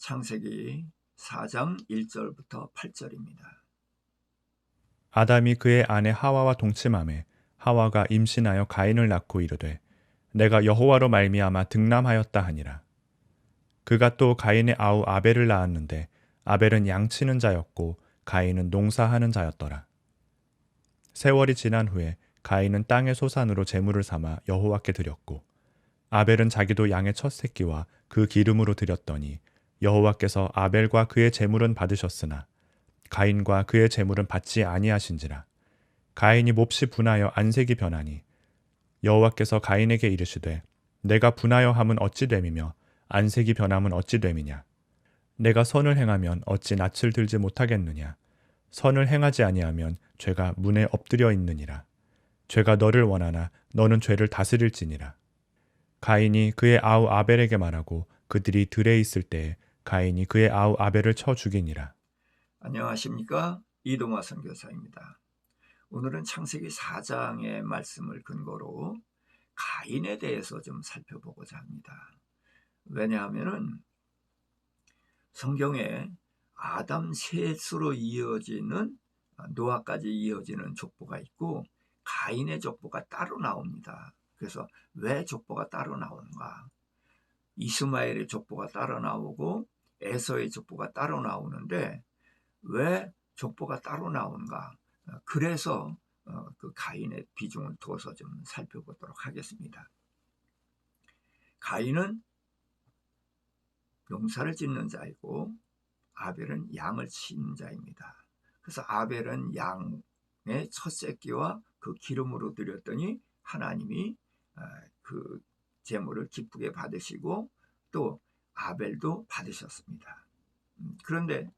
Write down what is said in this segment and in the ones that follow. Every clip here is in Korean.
창세기 4장 1절부터 8절입니다. 아담이 그의 아내 하와와 동침하매 하와가 임신하여 가인을 낳고 이르되 내가 여호와로 말미암아 득남하였다 하니라. 그가 또 가인의 아우 아벨을 낳았는데 아벨은 양치는 자였고 가인은 농사하는 자였더라. 세월이 지난 후에 가인은 땅의 소산으로 제물을 삼아 여호와께 드렸고 아벨은 자기도 양의 첫 새끼와 그 기름으로 드렸더니 여호와께서 아벨과 그의 제물은 받으셨으나 가인과 그의 제물은 받지 아니하신지라. 가인이 몹시 분하여 안색이 변하니 여호와께서 가인에게 이르시되 내가 분하여 함은 어찌 됨이며 안색이 변함은 어찌 됨이냐. 내가 선을 행하면 어찌 낯을 들지 못하겠느냐. 선을 행하지 아니하면 죄가 문에 엎드려 있느니라. 죄가 너를 원하나 너는 죄를 다스릴지니라. 가인이 그의 아우 아벨에게 말하고 그들이 들에 있을 때에 가인이 그의 아우 아벨을 쳐 죽이니라. 안녕하십니까? 이동화 선교사입니다. 오늘은 창세기 4장의 말씀을 근거로 가인에 대해서 좀 살펴보고자 합니다. 왜냐하면 성경에 아담 셋으로 이어지는 노아까지 이어지는 족보가 있고 가인의 족보가 따로 나옵니다. 그래서 왜 족보가 따로 나오는가? 이스마엘의 족보가 따로 나오고 에서의 족보가 따로 나오는데 왜 족보가 따로 나오는가? 그래서 그 가인의 비중을 두어서 좀 살펴보도록 하겠습니다. 가인은 농사를 짓는 자이고 아벨은 양을 치는 자입니다. 그래서 아벨은 양의 첫 새끼와 그 기름으로 드렸더니 하나님이 그 제물을 기쁘게 받으시고 또 아벨도 받으셨습니다. 그런데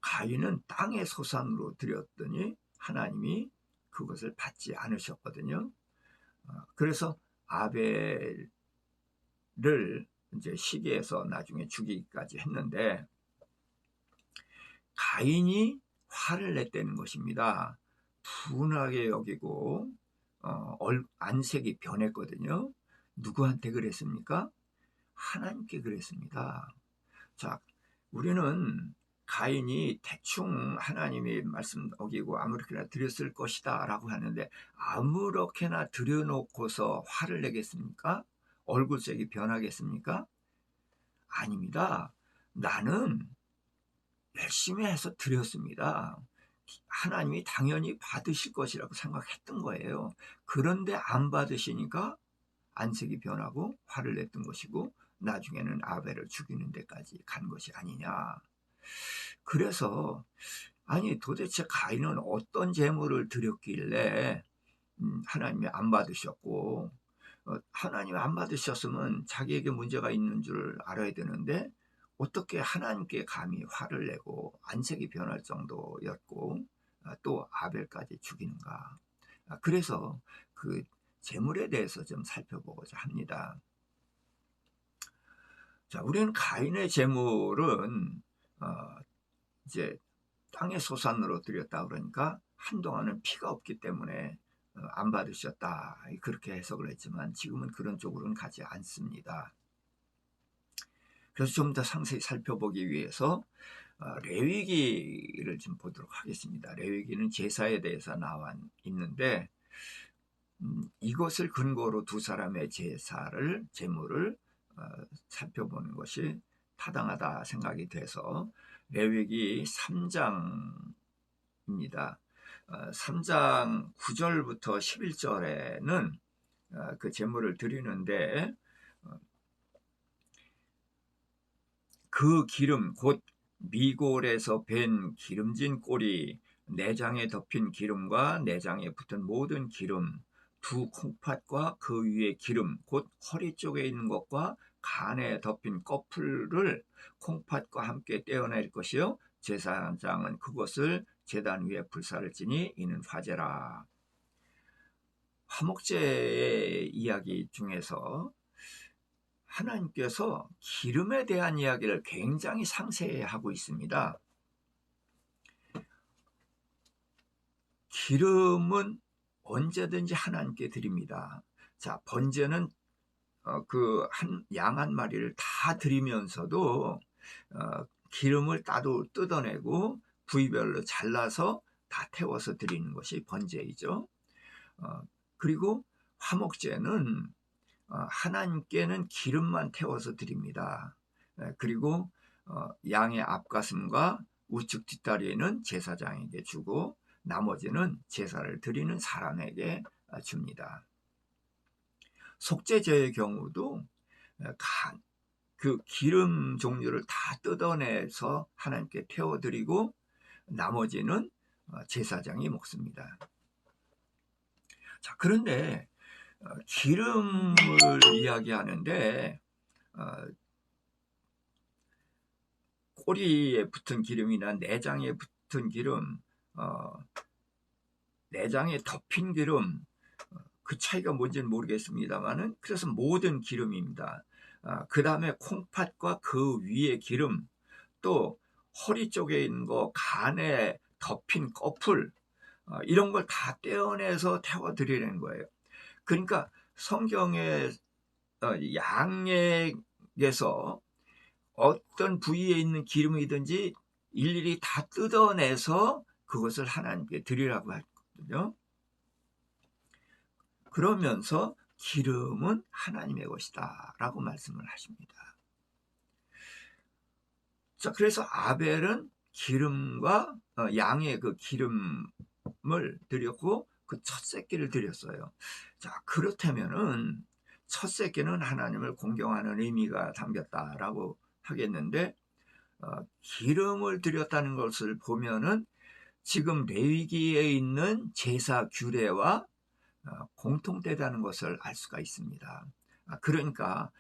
가인은 땅의 소산으로 드렸더니 하나님이 그것을 받지 않으셨거든요. 그래서 아벨을 이제 시기해서 나중에 죽이기까지 했는데 가인이 화를 냈다는 것입니다. 분하게 여기고 안색이 변했거든요. 누구한테 그랬습니까? 하나님께 그랬습니다. 자, 우리는 가인이 대충 하나님의 말씀 어기고 아무렇게나 드렸을 것이다 라고 하는데 아무렇게나 드려놓고서 화를 내겠습니까? 얼굴색이 변하겠습니까? 아닙니다. 나는 열심히 해서 드렸습니다. 하나님이 당연히 받으실 것이라고 생각했던 거예요. 그런데 안 받으시니까 안색이 변하고 화를 냈던 것이고 나중에는 아벨을 죽이는 데까지 간 것이 아니냐. 그래서 아니 도대체 가인은 어떤 제물을 드렸길래 하나님이 안 받으셨고 하나님이 안 받으셨으면 자기에게 문제가 있는 줄 알아야 되는데 어떻게 하나님께 감히 화를 내고 안색이 변할 정도였고 또 아벨까지 죽이는가. 그래서 그 제물에 대해서 좀 살펴보고자 합니다. 자, 우리는 가인의 제물은 이제 땅의 소산으로 드렸다 그러니까 한동안은 피가 없기 때문에 안 받으셨다 그렇게 해석을 했지만 지금은 그런 쪽으로는 가지 않습니다. 그래서 좀 더 상세히 살펴보기 위해서 레위기를 좀 보도록 하겠습니다. 레위기는 제사에 대해서 나와 있는데 이것을 근거로 두 사람의 제물을 살펴보는 것이 타당하다 생각이 돼서 레위기 3장입니다. 3장 9절부터 11절에는 그 제물을 드리는데 그 기름 곧 미골에서 밴 기름진 꼬리 내장에 덮인 기름과 내장에 붙은 모든 기름 두 콩팥과 그 위에 기름 곧 허리 쪽에 있는 것과 간에 덮인 꺼풀을 콩팥과 함께 떼어낼 것이요 제사장은 그것을 제단 위에 불사를 지니 이는 화제라. 화목제의 이야기 중에서 하나님께서 기름에 대한 이야기를 굉장히 상세히 하고 있습니다. 기름은 언제든지 하나님께 드립니다. 자, 번제는 그 양 한 마리를 다 드리면서도 기름을 따로 뜯어내고 부위별로 잘라서 다 태워서 드리는 것이 번제이죠. 그리고 화목제는 하나님께는 기름만 태워서 드립니다. 그리고 양의 앞가슴과 우측 뒷다리에는 제사장에게 주고 나머지는 제사를 드리는 사람에게 줍니다. 속죄제의 경우도 그 기름 종류를 다 뜯어내서 하나님께 태워드리고 나머지는 제사장이 먹습니다. 자, 그런데 기름을 이야기하는데 꼬리에 붙은 기름이나 내장에 붙은 기름, 내장에 덮인 기름, 그 차이가 뭔지는 모르겠습니다만은 그래서 모든 기름입니다. 그 다음에 콩팥과 그 위에 기름, 또 허리 쪽에 있는 거, 간에 덮인 꺼풀, 이런 걸 다 떼어내서 태워드리는 거예요. 그러니까 성경의 양에게서 어떤 부위에 있는 기름이든지 일일이 다 뜯어내서 그것을 하나님께 드리라고 했거든요. 그러면서 기름은 하나님의 것이다 라고 말씀을 하십니다. 자, 그래서 아벨은 기름과 양의 그 기름을 드렸고 그 첫 새끼를 드렸어요. 자, 그렇다면은 첫 새끼는 하나님을 공경하는 의미가 담겼다라고 하겠는데 기름을 드렸다는 것을 보면은 지금 레위기에 있는 제사 규례와 공통되다는 것을 알 수가 있습니다. 그러니까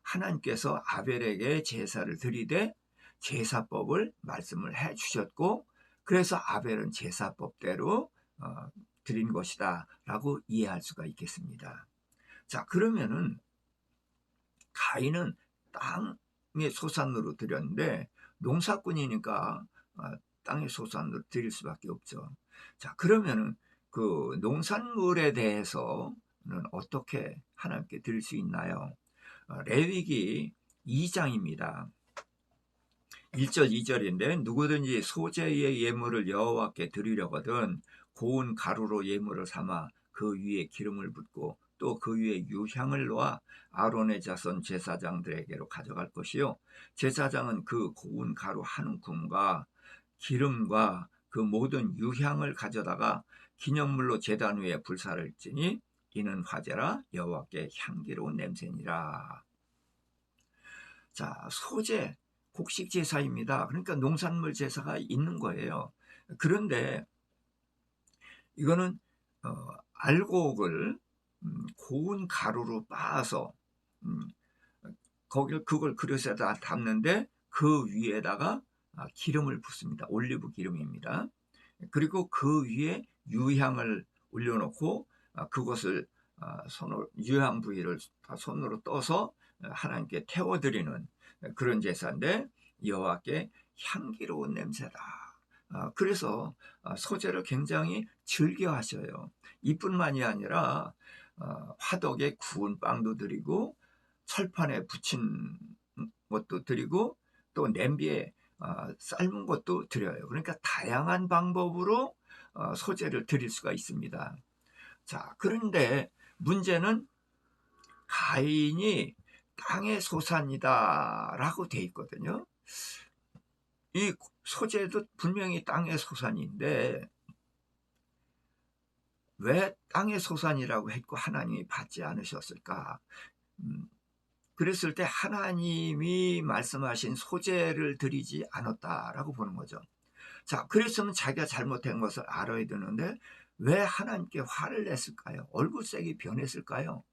하나님께서 아벨에게 제사를 드리되 제사법을 말씀을 해 주셨고 그래서 아벨은 제사법대로 드린 것이다 라고 이해할 수가 있겠습니다. 자, 그러면은 가인은 땅의 소산으로 드렸는데 농사꾼이니까 땅의 소산으로 드릴 수밖에 없죠. 자, 그러면은 그 농산물에 대해서는 어떻게 하나님께 드릴 수 있나요? 레위기 2장입니다. 1절 2절인데 누구든지 소재의 예물을 여호와께 드리려거든 고운 가루로 예물을 삼아 그 위에 기름을 붓고 또 그 위에 유향을 놓아 아론의 자손 제사장들에게로 가져갈 것이요 제사장은 그 고운 가루 한 움큼과 기름과 그 모든 유향을 가져다가 기념물로 제단 위에 불사를 지니 이는 화제라 여호와께 향기로운 냄새니라. 자, 소재 곡식 제사입니다. 그러니까 농산물 제사가 있는 거예요. 그런데 이거는 알곡을 고운 가루로 빻아서 그걸 그릇에다 담는데 그 위에다가 기름을 붓습니다. 올리브 기름입니다. 그리고 그 위에 유향을 올려놓고 그것을 유향 부위를 손으로 떠서 하나님께 태워드리는 그런 제사인데 여호와께 향기로운 냄새다. 그래서 소재를 굉장히 즐겨하셔요. 이뿐만이 아니라 화덕에 구운 빵도 드리고 철판에 부친 것도 드리고 또 냄비에 삶은 것도 드려요. 그러니까 다양한 방법으로 소재를 드릴 수가 있습니다. 자, 그런데 문제는 가인이 땅의 소산이다 라고 돼 있거든요. 이 소재도 분명히 땅의 소산인데 왜 땅의 소산이라고 했고 하나님이 받지 않으셨을까? 그랬을 때 하나님이 말씀하신 소재를 드리지 않았다라고 보는 거죠. 자, 그랬으면 자기가 잘못한 것을 알아야 되는데 왜 하나님께 화를 냈을까요? 얼굴색이 변했을까요?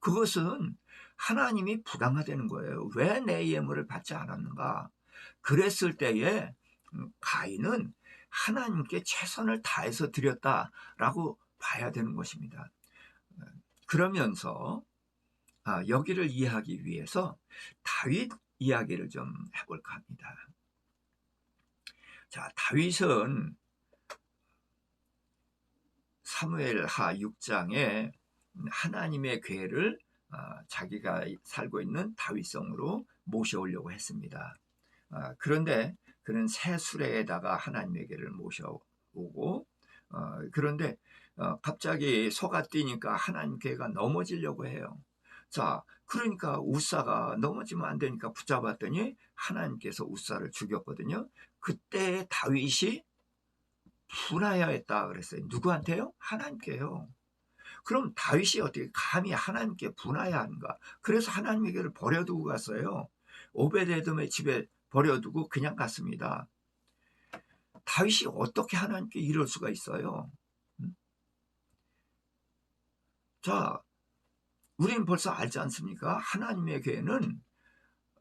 그것은 하나님이 부당하다는 거예요. 왜 내 예물을 받지 않았는가? 그랬을 때에 가인은 하나님께 최선을 다해서 드렸다라고 봐야 되는 것입니다. 그러면서 여기를 이해하기 위해서 다윗 이야기를 좀 해볼까 합니다. 자, 다윗은 사무엘하 6장에 하나님의 궤를 자기가 살고 있는 다윗성으로 모셔오려고 했습니다. 그런데 그는 새 수레에다가 하나님에게를 모셔오고 그런데 갑자기 소가 뛰니까 하나님 계가 넘어지려고 해요. 자, 그러니까 우사가 넘어지면 안 되니까 붙잡았더니 하나님께서 우사를 죽였거든요. 그때 다윗이 분하여했다 그랬어요. 누구한테요? 하나님께요. 그럼 다윗이 어떻게 감히 하나님께 분하여한가? 그래서 하나님에게를 버려두고 갔어요. 오베데돔의 집에 버려두고 그냥 갔습니다. 다윗이 어떻게 하나님께 이럴 수가 있어요? 자, 우리는 벌써 알지 않습니까? 하나님의 교회는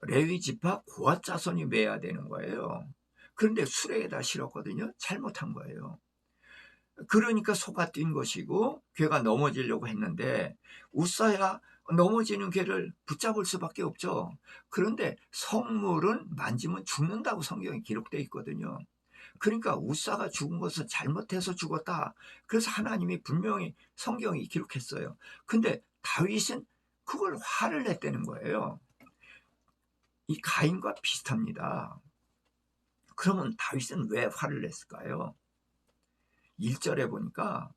레위 지파 고앗 자손이 매야 되는 거예요. 그런데 수레에다 실었거든요. 잘못한 거예요. 그러니까 소가 뛴 것이고 괴가 넘어지려고 했는데 우사야 넘어지는 괴를 붙잡을 수밖에 없죠. 그런데 성물은 만지면 죽는다고 성경에 기록되어 있거든요. 그러니까 우사가 죽은 것은 잘못해서 죽었다. 그래서 하나님이 분명히 성경이 기록했어요. 근데 다윗은 그걸 화를 냈다는 거예요. 이 가인과 비슷합니다. 그러면 다윗은 왜 화를 냈을까요? 1절에 보니까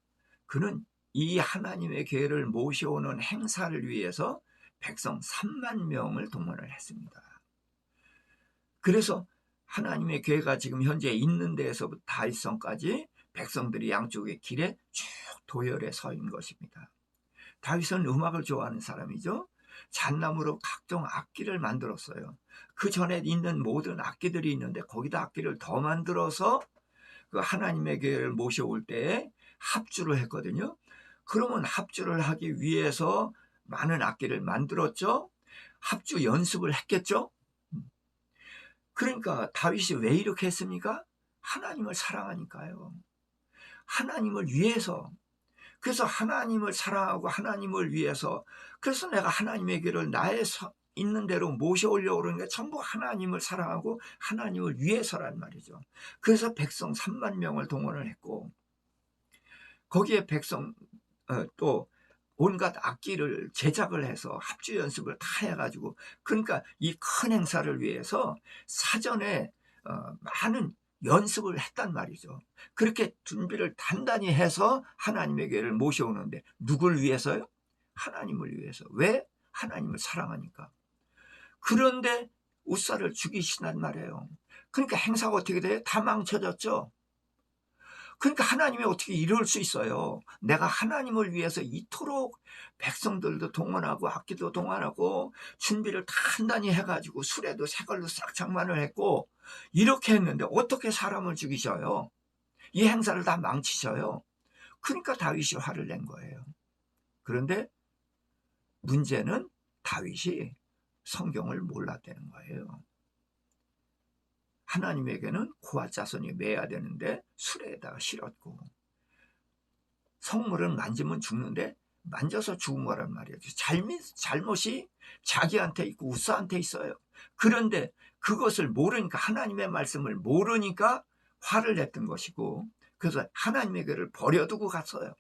그는 이 하나님의 계를 모셔오는 행사를 위해서 백성 3만 명을 동원을 했습니다. 그래서 하나님의 교회가 지금 현재 있는 데에서부터 다윗성까지 백성들이 양쪽의 길에 쭉 도열에 서 있는 것입니다. 다윗은 음악을 좋아하는 사람이죠. 잣나무로 각종 악기를 만들었어요. 그 전에 있는 모든 악기들이 있는데 거기다 악기를 더 만들어서 그 하나님의 교회를 모셔올 때에 합주를 했거든요. 그러면 합주를 하기 위해서 많은 악기를 만들었죠. 합주 연습을 했겠죠. 그러니까 다윗이 왜 이렇게 했습니까? 하나님을 사랑하니까요. 하나님을 위해서. 그래서 하나님을 사랑하고 하나님을 위해서 그래서 내가 하나님의 길을 나의 있는 대로 모셔오려고 그러는 게 전부 하나님을 사랑하고 하나님을 위해서란 말이죠. 그래서 백성 3만 명을 동원을 했고 거기에 백성 또 온갖 악기를 제작을 해서 합주 연습을 다 해가지고 그러니까 이 큰 행사를 위해서 사전에 많은 연습을 했단 말이죠. 그렇게 준비를 단단히 해서 하나님의 교회를 모셔오는데 누굴 위해서요? 하나님을 위해서. 왜? 하나님을 사랑하니까. 그런데 우사를 죽이신단 말이에요. 그러니까 행사가 어떻게 돼요? 다 망쳐졌죠. 그러니까 하나님이 어떻게 이럴 수 있어요? 내가 하나님을 위해서 이토록 백성들도 동원하고 악기도 동원하고 준비를 단단히 해가지고 수레도 새 걸로 싹 장만을 했고 이렇게 했는데 어떻게 사람을 죽이셔요? 이 행사를 다 망치셔요. 그러니까 다윗이 화를 낸 거예요. 그런데 문제는 다윗이 성경을 몰랐다는 거예요. 하나님에게는 고앗 자손이 매야 되는데 수레에다가 실었고 성물은 만지면 죽는데 만져서 죽은 거란 말이에요. 잘못이 자기한테 있고 우사한테 있어요. 그런데 그것을 모르니까 하나님의 말씀을 모르니까 화를 냈던 것이고 그래서 하나님에게를 버려두고 갔어요.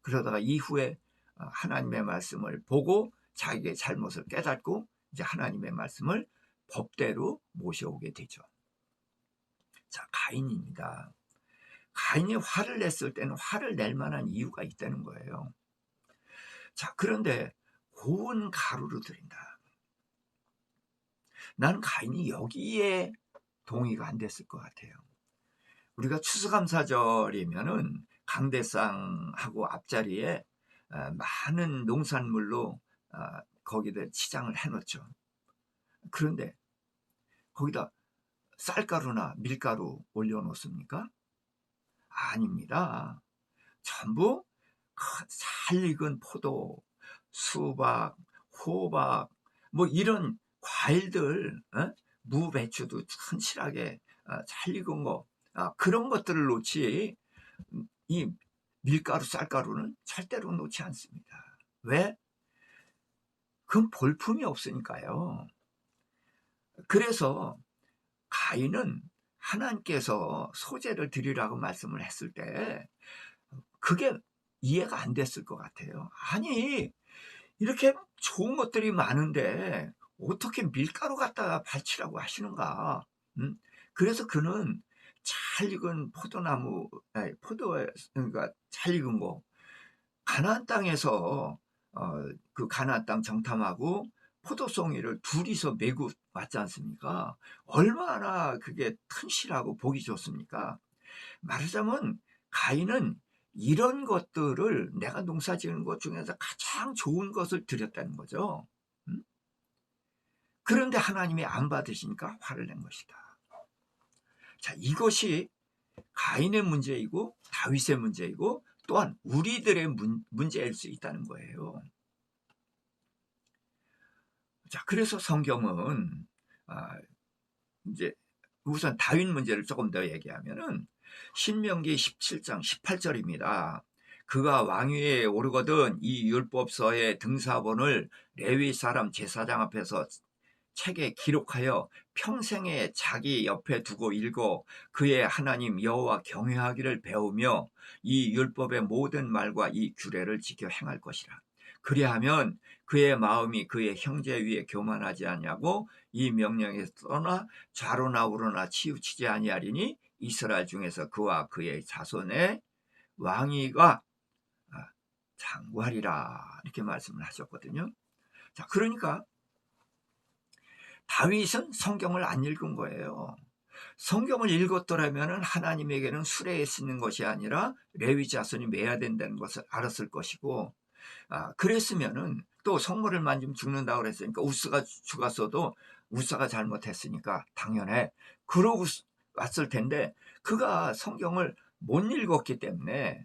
그러다가 이후에 하나님의 말씀을 보고 자기의 잘못을 깨닫고 이제 하나님의 말씀을 법대로 모셔오게 되죠. 자, 가인입니다. 가인이 화를 냈을 때는 화를 낼 만한 이유가 있다는 거예요. 자, 그런데 고운 가루를 드린다. 나는 가인이 여기에 동의가 안 됐을 것 같아요. 우리가 추수감사절이면은 강대상하고 앞자리에 많은 농산물로 거기다 치장을 해놓죠. 그런데 거기다 쌀가루나 밀가루 올려놓습니까? 아닙니다. 전부 잘 익은 포도, 수박, 호박, 뭐 이런 과일들, 무, 배추도 튼실하게 잘 익은 거, 그런 것들을 놓지 이 밀가루, 쌀가루는 절대로 놓지 않습니다. 왜? 그건 볼품이 없으니까요. 그래서 가인은 하나님께서 소재를 드리라고 말씀을 했을 때 그게 이해가 안 됐을 것 같아요. 아니, 이렇게 좋은 것들이 많은데 어떻게 밀가루 갖다가 바치라고 하시는가? 음? 그래서 그는 잘 익은 포도나무, 아니, 그러니까 잘 익은 거, 가나안 땅에서 그 가나안 땅 정탐하고 포도송이를 둘이서 메고 왔지 않습니까? 얼마나 그게 튼실하고 보기 좋습니까? 말하자면 가인은 이런 것들을 내가 농사 지은 것 중에서 가장 좋은 것을 드렸다는 거죠. 음? 그런데 하나님이 안 받으시니까 화를 낸 것이다. 자, 이것이 가인의 문제이고 다윗의 문제이고 또한 우리들의 문제일 수 있다는 거예요. 자, 그래서 성경은 이제 우선 다윗 문제를 조금 더 얘기하면은 신명기 17장 18절입니다. 그가 왕위에 오르거든 이 율법서의 등사본을 레위 사람 제사장 앞에서 책에 기록하여 평생에 자기 옆에 두고 읽어 그의 하나님 여호와 경외하기를 배우며 이 율법의 모든 말과 이 규례를 지켜 행할 것이라. 그리하면 그의 마음이 그의 형제 위에 교만하지 아니하고 이 명령에서 떠나 좌로나 우로나 치우치지 아니하리니 이스라엘 중에서 그와 그의 자손의 왕위가 장구하리라, 이렇게 말씀을 하셨거든요. 자, 그러니까 다윗은 성경을 안 읽은 거예요. 성경을 읽었더라면 하나님에게는 수레에 쓰는 것이 아니라 레위 자손이 매야 된다는 것을 알았을 것이고, 그랬으면은 또 성물을 만지면 죽는다고 그랬으니까 우스가 죽었어도 우사가 잘못했으니까 당연해, 그러고 왔을 텐데 그가 성경을 못 읽었기 때문에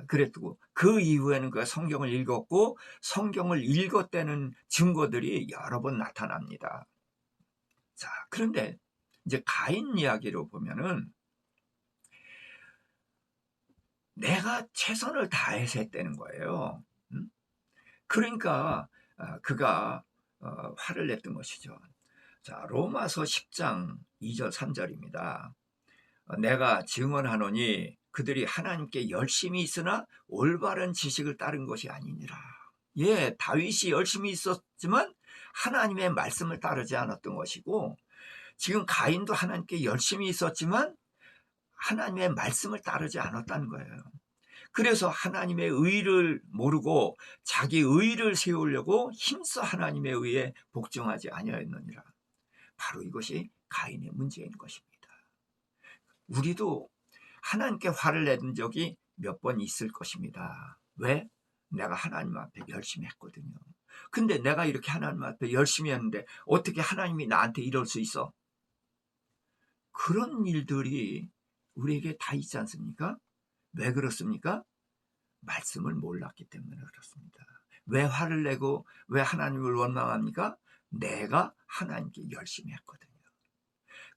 그랬고, 그 이후에는 그가 성경을 읽었고 성경을 읽었다는 증거들이 여러 번 나타납니다. 자, 그런데 이제 가인 이야기로 보면은 내가 최선을 다해서 했다는 거예요. 그러니까 그가 화를 냈던 것이죠. 자, 로마서 10장 2절 3절입니다. 내가 증언하노니 그들이 하나님께 열심히 있으나 올바른 지식을 따른 것이 아니니라. 예, 다윗이 열심히 있었지만 하나님의 말씀을 따르지 않았던 것이고, 지금 가인도 하나님께 열심히 있었지만 하나님의 말씀을 따르지 않았다는 거예요. 그래서 하나님의 의를 모르고 자기 의를 세우려고 힘써 하나님의 의에 복종하지 아니하였느니라. 바로 이것이 가인의 문제인 것입니다. 우리도 하나님께 화를 낸 적이 몇 번 있을 것입니다. 왜? 내가 하나님 앞에 열심히 했거든요. 근데 내가 이렇게 하나님 앞에 열심히 했는데 어떻게 하나님이 나한테 이럴 수 있어? 그런 일들이 우리에게 다 있지 않습니까? 왜 그렇습니까? 말씀을 몰랐기 때문에 그렇습니다. 왜 화를 내고 왜 하나님을 원망합니까? 내가 하나님께 열심히 했거든요.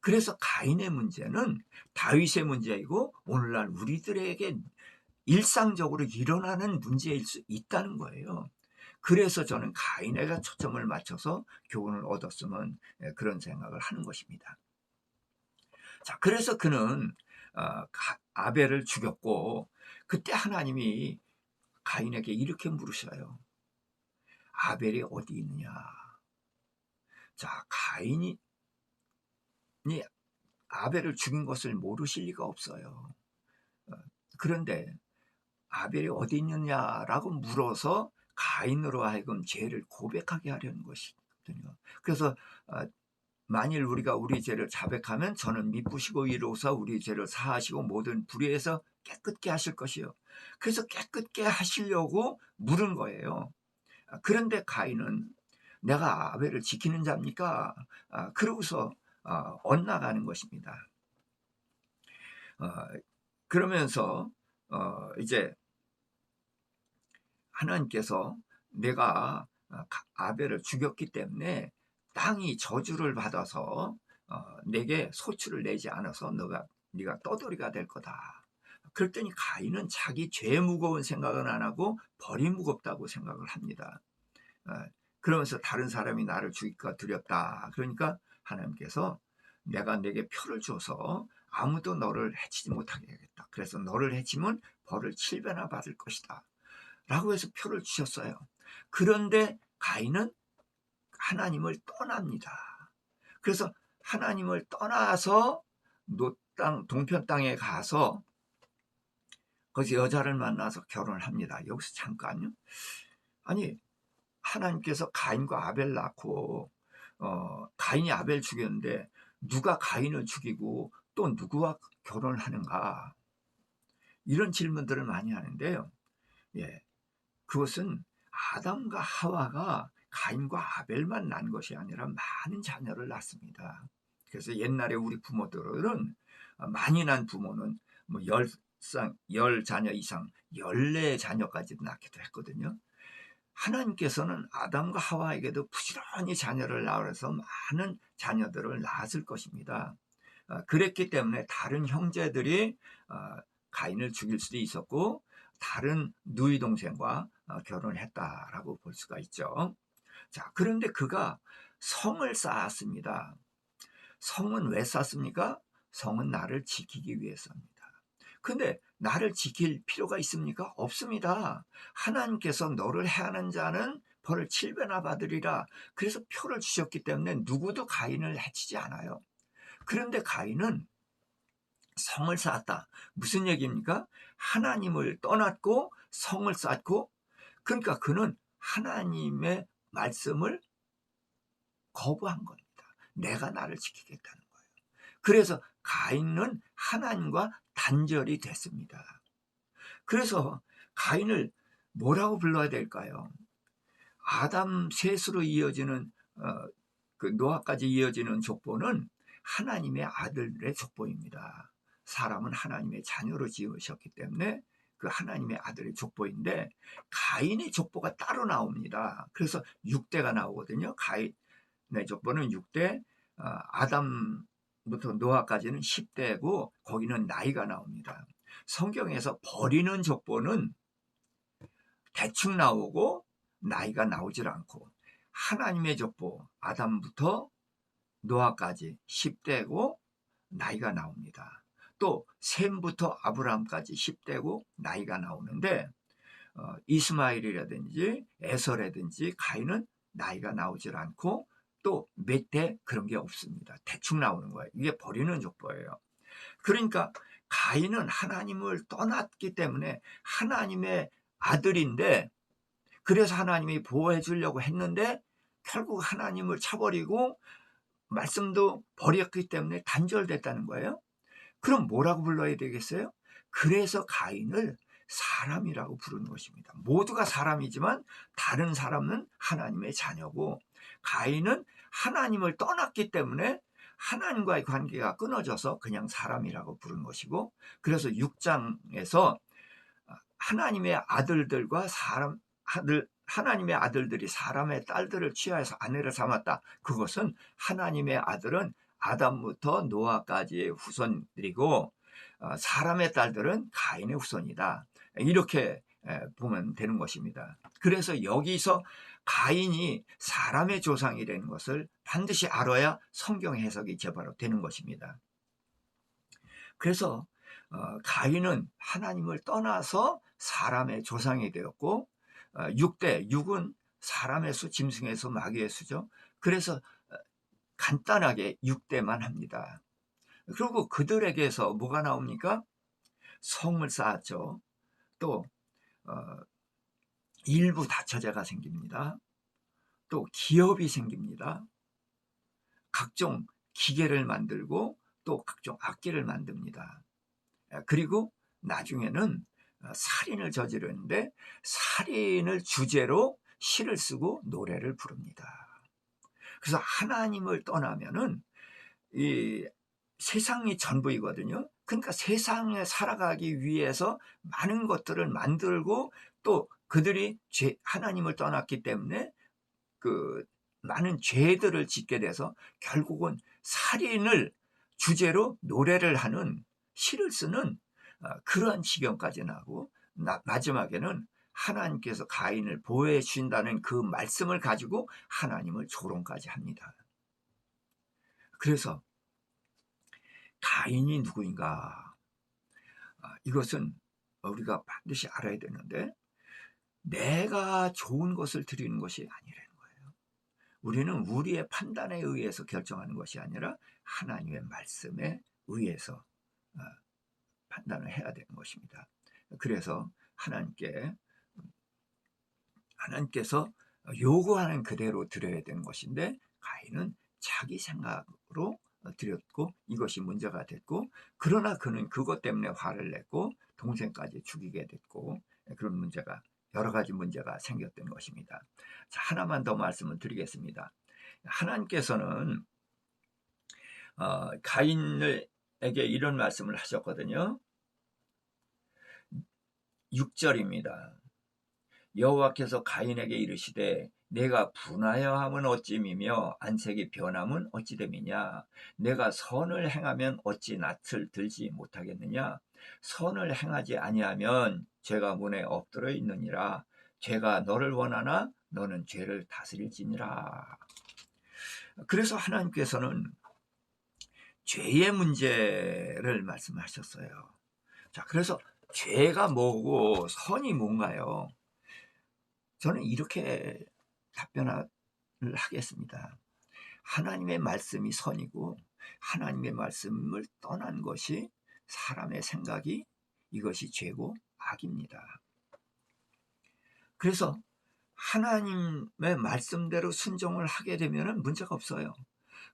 그래서 가인의 문제는 다윗의 문제이고 오늘날 우리들에게 일상적으로 일어나는 문제일 수 있다는 거예요. 그래서 저는 가인에게 초점을 맞춰서 교훈을 얻었으면 그런 생각을 하는 것입니다. 자, 그래서 그는 아벨을 죽였고, 그때 하나님이 가인에게 이렇게 물으셔요. 아벨이 어디 있느냐? 자, 가인이 아벨을 죽인 것을 모르실 리가 없어요. 그런데 아벨이 어디 있느냐라고 물어서 가인으로 하여금 죄를 고백하게 하려는 것이거든요. 그래서 만일 우리가 우리 죄를 자백하면 저는 미쁘시고 이로서 우리 죄를 사하시고 모든 불의에서 깨끗게 하실 것이요. 그래서 깨끗게 하시려고 물은 거예요. 그런데 가인은 내가 아벨을 지키는 자입니까? 그러고서 엇나가는 것입니다. 그러면서 이제 하나님께서 내가 아벨을 죽였기 때문에 땅이 저주를 받아서 내게 소출을 내지 않아서 네가 떠돌이가 될 거다. 그랬더니 가인은 자기 죄 무거운 생각은 안 하고 벌이 무겁다고 생각을 합니다. 그러면서 다른 사람이 나를 죽일까 두렵다. 그러니까 하나님께서 내가 내게 표를 줘서 아무도 너를 해치지 못하게 하겠다. 그래서 너를 해치면 벌을 7배나 받을 것이다. 라고 해서 표를 주셨어요. 그런데 가인은 하나님을 떠납니다. 그래서 하나님을 떠나서 동편 땅에 가서 거기서 여자를 만나서 결혼을 합니다. 여기서 잠깐요. 아니, 하나님께서 가인과 아벨 낳고 가인이 아벨 죽였는데 누가 가인을 죽이고 또 누구와 결혼을 하는가? 이런 질문들을 많이 하는데요. 예, 그것은 아담과 하와가 가인과 아벨만 낳은 것이 아니라 많은 자녀를 낳습니다. 그래서 옛날에 우리 부모들은 많이 난 부모는 뭐 10자녀 이상 14자녀까지도 낳기도 했거든요. 하나님께서는 아담과 하와에게도 부지런히 자녀를 낳아서 많은 자녀들을 낳았을 것입니다. 그랬기 때문에 다른 형제들이 가인을 죽일 수도 있었고 다른 누이 동생과 결혼했다라고 볼 수가 있죠. 자, 그런데 그가 성을 쌓았습니다. 성은 왜 쌓습니까? 성은 나를 지키기 위해서입니다. 근데 나를 지킬 필요가 있습니까? 없습니다. 하나님께서 너를 해하는 자는 벌을 7배나 받으리라. 그래서 표를 주셨기 때문에 누구도 가인을 해치지 않아요. 그런데 가인은 성을 쌓았다. 무슨 얘기입니까? 하나님을 떠났고 성을 쌓고, 그러니까 그는 하나님의 말씀을 거부한 겁니다. 내가 나를 지키겠다는 거예요. 그래서 가인은 하나님과 단절이 됐습니다. 그래서 가인을 뭐라고 불러야 될까요? 아담 셋으로 이어지는 그 노아까지 이어지는 족보는 하나님의 아들의 족보입니다. 사람은 하나님의 자녀로 지으셨기 때문에 그 하나님의 아들의 족보인데 가인의 족보가 따로 나옵니다. 그래서 6대가 나오거든요. 가인의 족보는 6대, 아담부터 노아까지는 10대고 거기는 나이가 나옵니다. 성경에서 버리는 족보는 대충 나오고 나이가 나오질 않고 하나님의 족보 아담부터 노아까지 10대고 나이가 나옵니다. 또 셈부터 아브라함까지 10대고 나이가 나오는데 이스마엘이라든지 에서라든지 가인은 나이가 나오질 않고 또 몇 대 그런 게 없습니다. 대충 나오는 거예요. 이게 버리는 족보예요. 그러니까 가인은 하나님을 떠났기 때문에 하나님의 아들인데 그래서 하나님이 보호해 주려고 했는데 결국 하나님을 차버리고 말씀도 버렸기 때문에 단절됐다는 거예요. 그럼 뭐라고 불러야 되겠어요? 그래서 가인을 사람이라고 부르는 것입니다. 모두가 사람이지만 다른 사람은 하나님의 자녀고 가인은 하나님을 떠났기 때문에 하나님과의 관계가 끊어져서 그냥 사람이라고 부르는 것이고 그래서 6장에서 하나님의 아들들과 하나님의 아들들이 사람의 딸들을 취하여서 아내를 삼았다. 그것은 하나님의 아들은 아담부터 노아까지의 후손들이고 사람의 딸들은 가인의 후손이다. 이렇게 보면 되는 것입니다. 그래서 여기서 가인이 사람의 조상이 되는 것을 반드시 알아야 성경 해석이 제바로 되는 것입니다. 그래서 가인은 하나님을 떠나서 사람의 조상이 되었고 6대, 6은 사람의 수, 짐승의 수, 마귀의 수죠. 그래서 간단하게 6대만 합니다. 그리고 그들에게서 뭐가 나옵니까? 성을 쌓았죠. 또 일부 다처제가 생깁니다. 또 기업이 생깁니다. 각종 기계를 만들고 또 각종 악기를 만듭니다. 그리고 나중에는 살인을 저지르는데 살인을 주제로 시를 쓰고 노래를 부릅니다. 그래서 하나님을 떠나면은 이 세상이 전부이거든요. 그러니까 세상에 살아가기 위해서 많은 것들을 만들고 또 그들이 하나님을 떠났기 때문에 그 많은 죄들을 짓게 돼서 결국은 살인을 주제로 노래를 하는 시를 쓰는 그러한 지경까지 나고 마지막에는 하나님께서 가인을 보호해 주신다는 그 말씀을 가지고 하나님을 조롱까지 합니다. 그래서 가인이 누구인가? 이것은 우리가 반드시 알아야 되는데 내가 좋은 것을 드리는 것이 아니라는 우리는 우리의 판단에 의해서 결정하는 것이 아니라 하나님의 말씀에 의해서 판단을 해야 되는 것입니다. 그래서 하나님께서 요구하는 그대로 드려야 되는 것인데 가인은 자기 생각으로 드렸고 이것이 문제가 됐고, 그러나 그는 그것 때문에 화를 냈고 동생까지 죽이게 됐고, 그런 문제가, 여러 가지 문제가 생겼던 것입니다. 자, 하나만 더 말씀을 드리겠습니다. 하나님께서는 가인에게 이런 말씀을 하셨거든요. 6절입니다. 여호와께서 가인에게 이르시되 내가 분하여 함은 어찌미며 안색이 변함은 어찌됨이냐. 내가 선을 행하면 어찌 낯을 들지 못하겠느냐. 선을 행하지 아니하면 죄가 문에 엎드려 있느니라. 죄가 너를 원하나 너는 죄를 다스릴지니라. 그래서 하나님께서는 죄의 문제를 말씀하셨어요. 자, 그래서 죄가 뭐고 선이 뭔가요? 저는 이렇게 답변을 하겠습니다. 하나님의 말씀이 선이고 하나님의 말씀을 떠난 것이 사람의 생각이, 이것이 죄고 악입니다. 그래서 하나님의 말씀대로 순종을 하게 되면 문제가 없어요.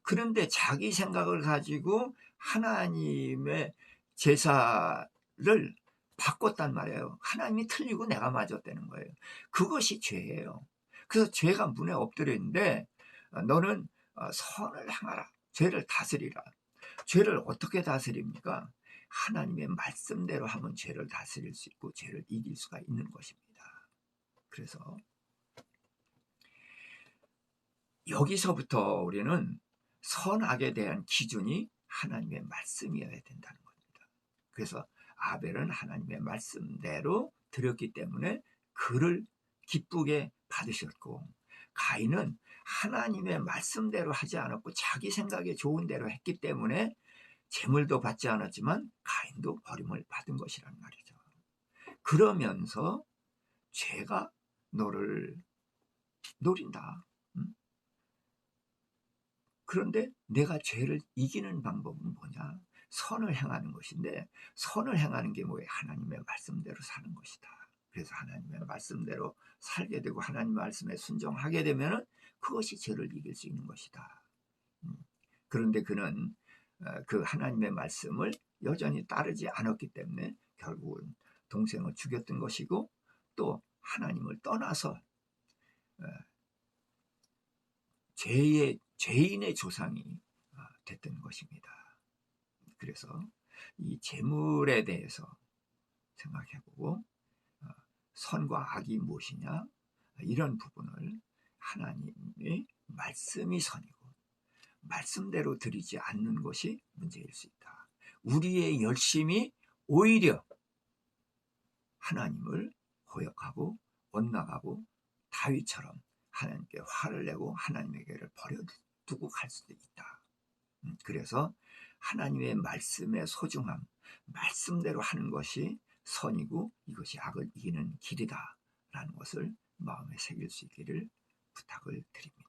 그런데 자기 생각을 가지고 하나님의 제사를 바꿨단 말이에요. 하나님이 틀리고 내가 맞았다는 거예요. 그것이 죄예요. 그래서 죄가 문에 엎드려 있는데 너는 선을 행하라. 죄를 다스리라. 죄를 어떻게 다스립니까? 하나님의 말씀대로 하면 죄를 다스릴 수 있고 죄를 이길 수가 있는 것입니다. 그래서 여기서부터 우리는 선악에 대한 기준이 하나님의 말씀이어야 된다는 겁니다. 그래서 아벨은 하나님의 말씀대로 드렸기 때문에 그를 기쁘게 받으셨고, 가인은 하나님의 말씀대로 하지 않았고 자기 생각에 좋은 대로 했기 때문에 제물도 받지 않았지만 가인도 버림을 받은 것이란 말이죠. 그러면서 죄가 너를 노린다. 그런데 내가 죄를 이기는 방법은 뭐냐? 선을 행하는 것인데, 선을 행하는 게 뭐예요? 하나님의 말씀대로 사는 것이다. 그래서 하나님의 말씀대로 살게 되고 하나님 말씀에 순종하게 되면 그것이 죄를 이길 수 있는 것이다. 그런데 그는 그 하나님의 말씀을 여전히 따르지 않았기 때문에 결국은 동생을 죽였던 것이고, 또 하나님을 떠나서 죄인의 조상이 됐던 것입니다. 그래서 이 재물에 대해서 생각해보고 선과 악이 무엇이냐, 이런 부분을 하나님의 말씀이 선이고 말씀대로 드리지 않는 것이 문제일 수 있다. 우리의 열심이 오히려 하나님을 고역하고 엇나가고 다윗처럼 하나님께 화를 내고 하나님에게를 버려두고 갈 수도 있다. 그래서 하나님의 말씀의 소중함, 말씀대로 하는 것이 선이고 이것이 악을 이기는 길이다 라는 것을 마음에 새길 수 있기를 부탁을 드립니다.